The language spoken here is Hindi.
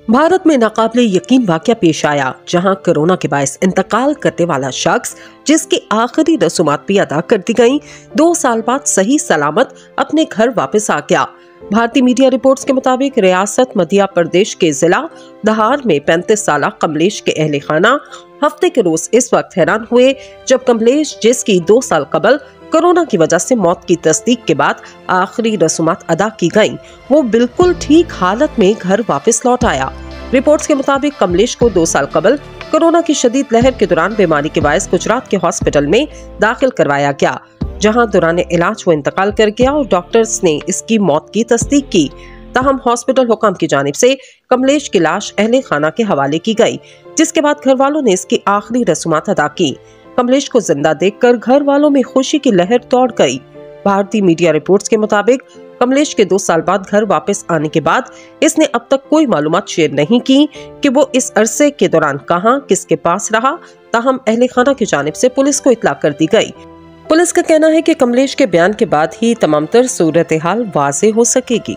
भारत में नाकाबिले यकीन वाकया पेश आया, जहां कोरोना के बायस इंतकाल करने वाला शख्स, जिसकी आखिरी रसूमात भी अदा कर दी गयी, 2 साल बाद सही सलामत अपने घर वापस आ गया। भारतीय मीडिया रिपोर्ट्स के मुताबिक रियासत मध्य प्रदेश के जिला धार में 35 साल कमलेश के अहले खाना हफ्ते के रोज इस वक्त हैरान हुए जब कमलेश, जिसकी 2 साल कबल कोरोना की वजह से मौत की तस्दीक के बाद आखिरी रसूमात अदा की गयी, वो बिल्कुल ठीक हालत में घर वापस लौट आया। रिपोर्ट्स के मुताबिक कमलेश को 2 साल कबल कोरोना की शदीद लहर के दौरान बीमारी के बायस गुजरात के हॉस्पिटल में दाखिल करवाया गया, जहां दौरान इलाज वो इंतकाल कर गया और डॉक्टर्स ने इसकी मौत की तस्दीक की। ताहम हॉस्पिटल हुकाम की जानिब से कमलेश की लाश अहले खाना के हवाले की गई, जिसके बाद घर वालों ने इसकी आखिरी रसूमात अदा की। कमलेश को जिंदा देखकर घर वालों में खुशी की लहर दौड़ गई। भारतीय मीडिया रिपोर्ट्स के मुताबिक कमलेश के 2 साल बाद घर वापस आने के बाद इसने अब तक कोई मालूमात शेयर नहीं की कि वो इस अरसे के दौरान कहां, किसके पास रहा। ताहम अहले खाना की जानिब से पुलिस को इत्तला कर दी गई। पुलिस का कहना है कि कमलेश के बयान के बाद ही तमाम तर सूरत हाल वाज़ेह हो सकेगी।